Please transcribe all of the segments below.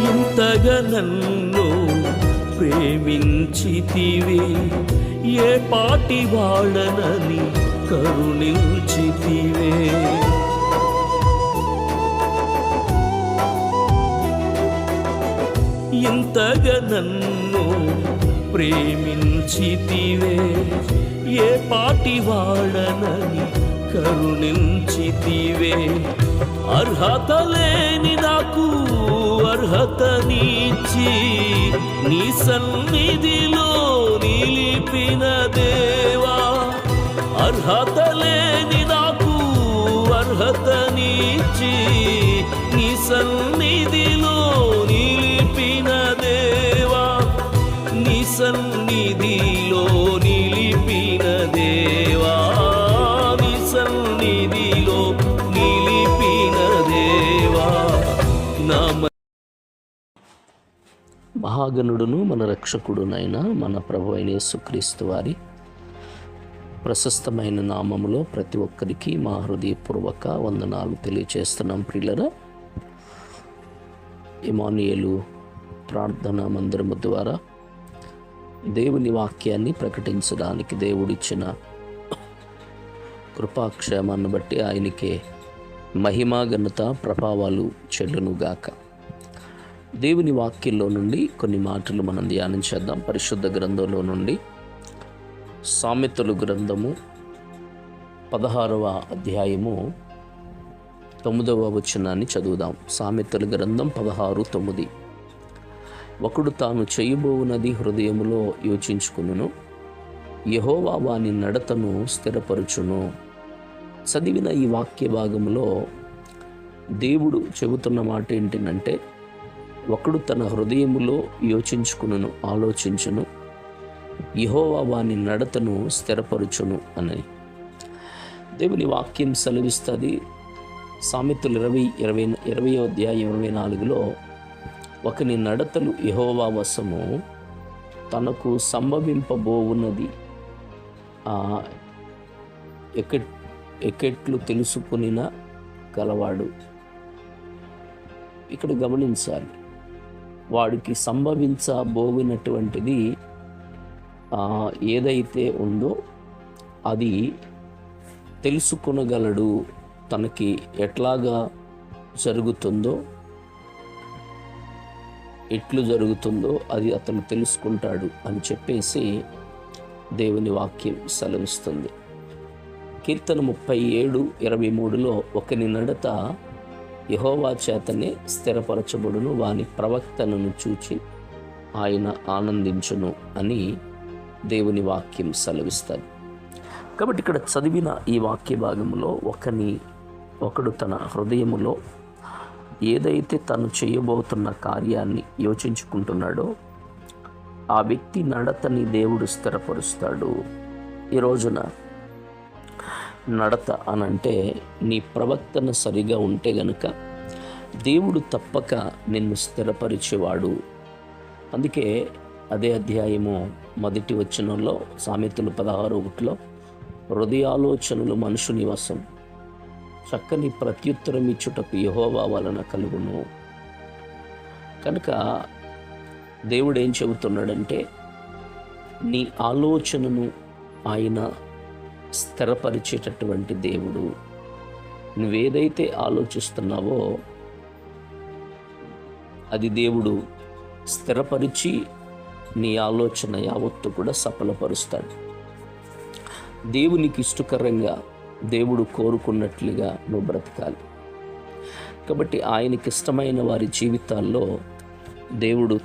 ఇంతగా నన్ను ప్రేమించితివే, ఏ పాటి వాడనని కరుణించితివే. ఇంతగా నన్ను ప్రేమించితివే, ఏ పాటి వాడనని కరుణించితివే. అర్హత లేని నాకు అర్హతనిచ్చి నీ సన్నిధిలో నిలిపిన దేవా. అర్హత లేని నాకు అర్హతనిచ్చి నీ సన్నిధిలో నిలిపిన దేవా. నీ సన్నిధిలో నిలిపిన దేవా, నీ సన్నిధిలో నిలిపిన దేవా. నా మహాగణుడును మన రక్షకుడునైన మన ప్రభు అయిన యేసుక్రీస్తు వారి ప్రశస్తమైన నామములో ప్రతి ఒక్కరికి మా హృదయపూర్వక వందనాలు తెలియచేస్తున్నాం. ప్రియులరా, ఇమానుయేలు ప్రార్థనా మందిరము ద్వారా దేవుని వాక్యాన్ని ప్రకటించడానికి దేవుడిచ్చిన కృపాక్షేమాన్ని బట్టి ఆయనకే మహిమా ఘనత ప్రభావాలు చెల్లునుగాక. దేవుని వాక్యంలో నుండి కొన్ని మాటలు మనం ధ్యానించేద్దాం. పరిశుద్ధ గ్రంథంలో నుండి సామెతలు గ్రంథము 16వ అధ్యాయము 9వ వచనాన్ని చదువుదాం. సామెతల గ్రంథం 16:9. ఒకడు తాను చేయబోవునది హృదయములో యోచించుకును, యెహోవా వాని నడతను స్థిరపరచును. చదివిన ఈ వాక్య భాగంలో దేవుడు చెబుతున్న మాట ఏంటంటే, ఒకడు తన హృదయములో యోచించుకును, ఆలోచించును, యెహోవా వాని నడతను స్థిరపరచును అని దేవుని వాక్యం సెలవిస్తుంది. సామెతలు 20వ అధ్యాయం 24లో ఒకని నడతలు యెహోవా వశము, తనకు సంభవింపబోవున్నది ఎకెట్లు తెలుసుకునిన గలవాడు. ఇక్కడ గమనించాలి, వాడికి సంభవించబోవినటువంటిది ఏదైతే ఉందో అది తెలుసుకొనగలడు. తనకి ఎట్లాగా జరుగుతుందో, ఎట్లు జరుగుతుందో అది అతను తెలుసుకుంటాడు అని చెప్పేసి దేవుని వాక్యం సెలవిస్తుంది. కీర్తన 37:23లో ఒకని నడత యెహోవా చేతనే స్థిరపరచబడును, వాని ప్రవక్తనను చూచి ఆయన ఆనందించును అని దేవుని వాక్యం సెలవిస్తారు. కాబట్టి ఇక్కడ చదివిన ఈ వాక్య భాగంలో ఒకడు తన హృదయములో ఏదైతే తను చేయబోతున్న కార్యాన్ని యోచించుకుంటున్నాడో ఆ వ్యక్తి నడతని దేవుడు స్థిరపరుస్తాడు. ఈ రోజున నడత అనంటే నీ ప్రవర్తన సరిగా ఉంటే గనుక దేవుడు తప్పక నిన్ను స్థిరపరిచేవాడు. అందుకే అదే అధ్యాయము 1వ వచనంలో సామెతలు 16:1లో హృదయాలోచనలు మనుషుని వశం, చక్కని ప్రత్యుత్తరం ఇచ్చుటకు యెహోవా వలన కలుగును. కనుక దేవుడు ఏం చెబుతున్నాడంటే, నీ ఆలోచనను ఆయన స్థిరపరిచేటటువంటి దేవుడు. నువ్వేదైతే ఆలోచిస్తున్నావో అది దేవుడు స్థిరపరిచి నీ ఆలోచన యావత్తు కూడా సఫలపరుస్తాడు. దేవునికి ఇష్టకరంగా దేవుడు కోరుకున్నట్లుగా నువ్వు బ్రతకాలి. కాబట్టి ఆయనకి ఇష్టమైన వారి జీవితాల్లో దేవుడు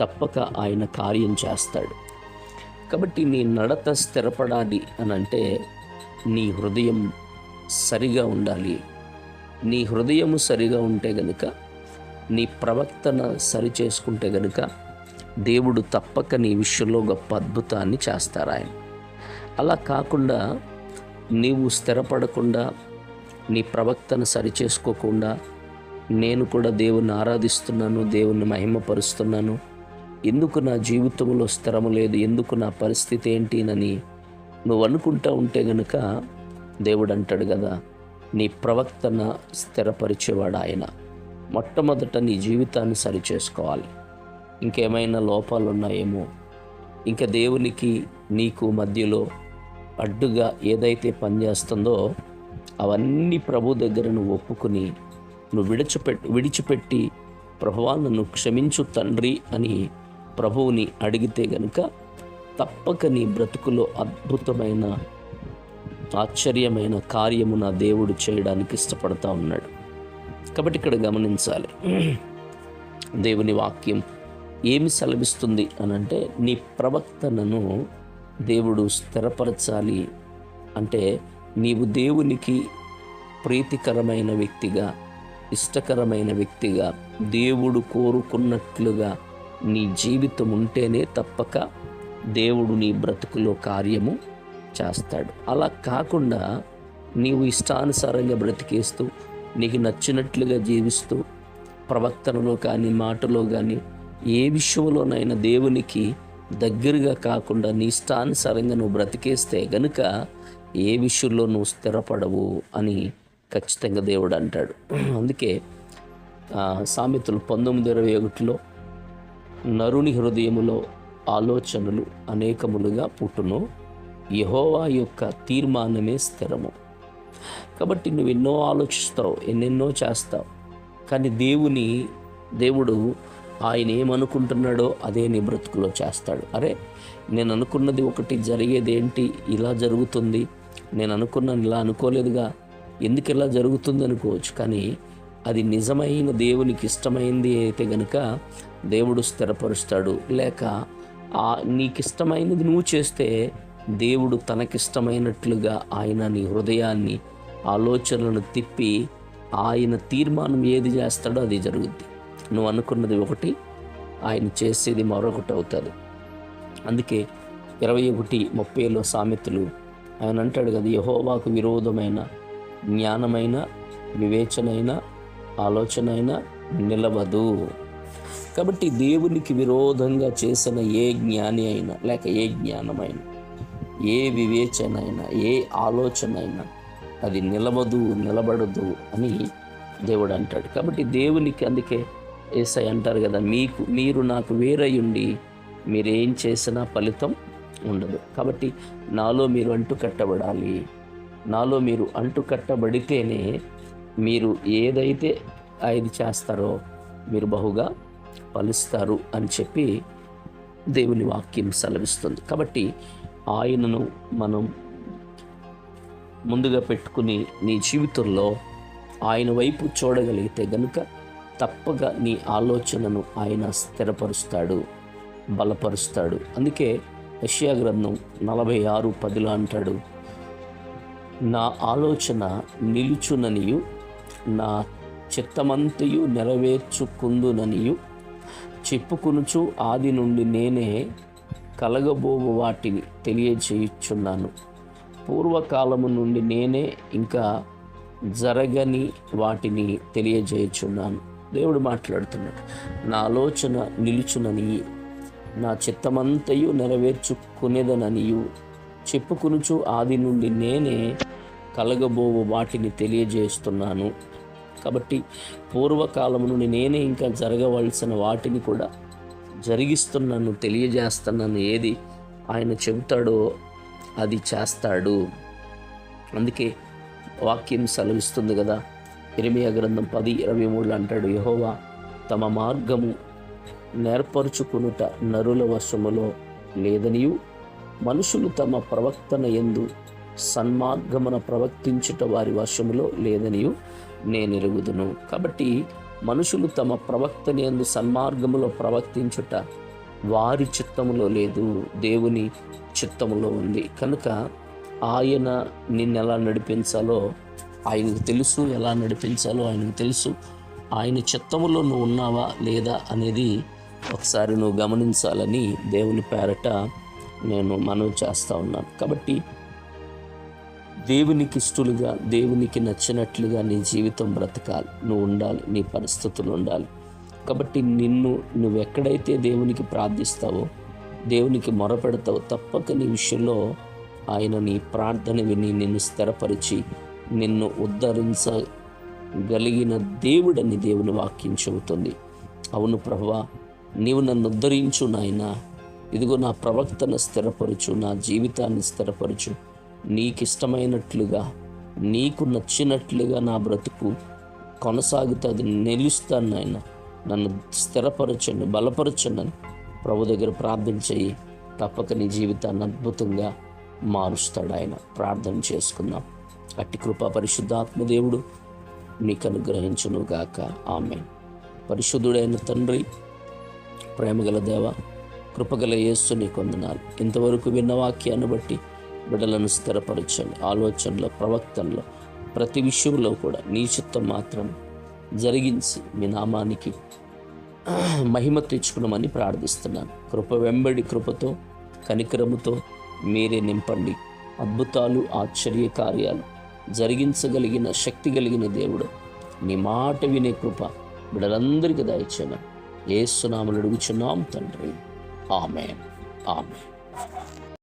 తప్పక ఆయన కార్యం చేస్తాడు. కాబట్టి నీ నడత స్థిరపడాలి అనంటే నీ హృదయం సరిగా ఉండాలి. నీ హృదయము సరిగా ఉంటే గనుక, నీ ప్రవర్తన సరి చేసుకుంటే గనుక దేవుడు తప్పక నీ విషయంలో గొప్ప అద్భుతాన్ని చేస్తారు ఆయన. అలా కాకుండా నీవు స్థిరపడకుండా, నీ ప్రవర్తన సరి చేసుకోకుండా, నేను కూడా దేవుణ్ణి ఆరాధిస్తున్నాను, దేవుణ్ణి మహిమపరుస్తున్నాను, ఎందుకు నా జీవితంలో స్థిరము లేదు, ఎందుకు నా పరిస్థితి ఏంటినని నువ్వు అనుకుంటా ఉంటే గనుక దేవుడు అంటాడు కదా, నీ ప్రవర్తన స్థిరపరిచేవాడు ఆయన. మొట్టమొదట నీ జీవితాన్ని సరిచేసుకోవాలి. ఇంకేమైనా లోపాలు ఉన్నాయేమో, ఇంకా దేవునికి నీకు మధ్యలో అడ్డుగా ఏదైతే పనిచేస్తుందో అవన్నీ ప్రభు దగ్గర నువ్వు ఒప్పుకుని నువ్వు విడిచిపెట్టి ప్రభువా నన్ను క్షమించు తండ్రి అని ప్రభువుని అడిగితే గనుక తప్పక నీ బ్రతుకులో అద్భుతమైన ఆశ్చర్యమైన కార్యము నా దేవుడు చేయడానికి ఇష్టపడతా ఉన్నాడు. కాబట్టి ఇక్కడ గమనించాలి, దేవుని వాక్యం ఏమి సెలవిస్తుంది అనంటే నీ ప్రవర్తనను దేవుడు స్థిరపరచాలి. అంటే నీవు దేవునికి ప్రీతికరమైన వ్యక్తిగా, ఇష్టకరమైన వ్యక్తిగా, దేవుడు కోరుకున్నట్లుగా నీ జీవితం ఉంటేనే తప్పక దేవుడు నీ బ్రతుకులో కార్యము చేస్తాడు. అలా కాకుండా నీవు ఇష్టానుసారంగా బ్రతికేస్తూ నీకు నచ్చినట్లుగా జీవిస్తూ ప్రవర్తనలో కానీ మాటలో కానీ ఏ విషయంలోనైనా దేవునికి దగ్గరగా కాకుండా నీ ఇష్టానుసారంగా నువ్వు బ్రతికేస్తే గనుక ఏ విషయంలో నువ్వు స్థిరపడవు అని ఖచ్చితంగా దేవుడు అంటాడు. అందుకే సామెతలు 19:21లో నరుని హృదయములో ఆలోచనలు అనేకములుగా పుట్టును, యెహోవా యొక్క తీర్మానమే స్థిరము. కాబట్టి నువ్వు ఎన్నో ఆలోచిస్తావు, ఎన్నెన్నో చేస్తావు, కానీ దేవుడు ఆయన ఏమనుకుంటున్నాడో అదే నీ బ్రతుకులో చేస్తాడు. అరే నేను అనుకున్నది ఒకటి, జరిగేది ఏంటి ఇలా జరుగుతుంది, నేను అనుకున్నాను ఇలా అనుకోలేదుగా, ఎందుకు ఇలా జరుగుతుంది అనుకోవచ్చు, కానీ అది నిజమైన దేవునికి ఇష్టమైంది అయితే గనుక దేవుడు స్థిరపరుస్తాడు. లేక నీకు ఇష్టమైనది నువ్వు చేస్తే దేవుడు తనకిష్టమైనట్లుగా ఆయన నీ హృదయాన్ని ఆలోచనలను తిప్పి ఆయన తీర్మానం ఏది చేస్తాడో అది జరుగుద్ది. నువ్వు అనుకున్నది ఒకటి, ఆయన చేసేది మరొకటి అవుతుంది. అందుకే 21:30లో సామెతలు ఆయన అంటాడు కదా, యెహోవాకు విరోధమైన జ్ఞానమైన వివేచనైన ఆలోచనైన నిలవదు. కాబట్టి దేవునికి విరోధంగా చేసిన ఏ జ్ఞాని అయినా, లేక ఏ జ్ఞానమైనా, ఏ వివేచన అయినా, ఏ ఆలోచన అయినా అది నిలబడదు అని దేవుడు అంటాడు. కాబట్టి దేవునికి, అందుకే యేసయ్య అంటారు కదా, మీరు నాకు వేరయ్యుండి మీరేం చేసినా ఫలితం ఉండదు. కాబట్టి నాలో మీరు అంటుకట్టబడాలి. నాలో మీరు అంటుకట్టబడితేనే మీరు ఏదైతే ఆయన చేస్తారో మీరు బహుగా ఫలిస్తారు అని చెప్పి దేవుని వాక్యం సెలవిస్తుంది. కాబట్టి ఆయనను మనం ముందుగా పెట్టుకుని నీ జీవితంలో ఆయన వైపు చూడగలిగితే గనుక తప్పక నీ ఆలోచనను ఆయన స్థిరపరుస్తాడు, బలపరుస్తాడు. అందుకే యెషయా గ్రంథం 46:10 అంటాడు, నా ఆలోచన నిలుచుననియు నా చిత్తమంతయు నెరవేర్చుకుందుననియు చెప్పుకొనుచు ఆది నుండి నేనే కలగబోవు వాటిని తెలియజేయుచున్నాను. పూర్వకాలము నుండి నేనే ఇంకా జరగని వాటిని తెలియజేయుచున్నాను. దేవుడు మాట్లాడుతున్నాడు, నా ఆలోచన నిలుచునని, నా చిత్తమంతయు నెరవేర్చుకునేదననియు చెప్పుకొనుచు ఆది నుండి నేనే కలగబోవు వాటిని తెలియజేస్తున్నాను. కాబట్టి పూర్వకాలము నుండి నేనే ఇంకా జరగవలసిన వాటిని కూడా జరిగిస్తున్నాను, తెలియజేస్తున్నాను. ఏది ఆయన చెబుతాడో అది చేస్తాడు. అందుకే వాక్యం సెలవిస్తుంది కదా, ఇర్మీయా గ్రంథం 10:23 అంటాడు, యెహోవా తమ మార్గము నేర్పరుచుకునుట నరుల వశములో లేదనియు మనుషులు తమ ప్రవక్తన యందు సన్మార్గమున ప్రవర్తించుట వారి వశములో లేదనియు నేను ఎరుగుదును. కాబట్టి మనుషులు తమ ప్రవక్తన యందు సన్మార్గములో ప్రవర్తించుట వారి చిత్తములో లేదు, దేవుని చిత్తములో ఉంది. కనుక ఆయన నిన్ను ఎలా నడిపించాలో ఆయనకు తెలుసు, ఎలా నడిపించాలో ఆయనకు తెలుసు. ఆయన చిత్తములో నువ్వు ఉన్నావా లేదా అనేది ఒకసారి నువ్వు గమనించాలని దేవుని పేరట నేను మనవి చేస్తూ ఉన్నాను. కాబట్టి దేవునికి ఇష్టలుగా, దేవునికి నచ్చినట్లుగా నీ జీవితం బ్రతకాలి, నువ్వు ఉండాలి, నీ పరిస్థితులు ఉండాలి. కాబట్టి నువ్వు ఎక్కడైతే దేవునికి ప్రార్థిస్తావో, దేవునికి మొరపెడతావో, తప్పక నీ విషయంలో ఆయన నీ ప్రార్థన విని నిన్ను స్థిరపరిచి నిన్ను కలిగిన దేవుడని దేవుని వాక్యం చెబుతుంది. అవును ప్రభువా, నీవు నన్ను ఉద్ధరించు నాయనా. ఇదిగో నా ప్రవక్తను స్థిరపరచు, నా జీవితాన్ని స్థిరపరచు. నీకిష్టమైనట్లుగా, నీకు నచ్చినట్లుగా నా బ్రతుకు కొనసాగుతుంది, నిలుస్తాను నాయన. నన్ను స్థిరపరచండి, బలపరచండి అని ప్రభు దగ్గర ప్రార్థన చెయ్యి. తప్పక నీ జీవితాన్ని అద్భుతంగా మారుస్తాడు ఆయన. ప్రార్థన చేసుకుందాం. అట్టి కృపా పరిశుద్ధాత్మ దేవుడు నీకు అనుగ్రహించును గాక. ఆమేన్. పరిశుద్ధుడైన తండ్రి, ప్రేమగల దేవ, కృపగల యేసు నీకు వందనాలు. ఇంతవరకు విన్న వాక్యాన్ని బట్టి బిడ్డలను స్థిరపరచండి. ఆలోచనలో, ప్రవక్తనలో, ప్రతి విషయంలో కూడా నీ చిత్తం మాత్రం జరిగించి మీ నామానికి మహిమ తెచ్చుకున్నామని ప్రార్థిస్తున్నాను. కృప వెంబడి కృపతో, కనికరముతో మీరే నింపండి. అద్భుతాలు, ఆశ్చర్య కార్యాలు జరిగించగలిగిన శక్తి కలిగిన దేవుడు, నీ మాట వినే కృప బిడ్డలందరికీ దయచేయమని యేసు నామములో అడుగుచున్నాం తండ్రి. ఆమేన్. ఆమేన్.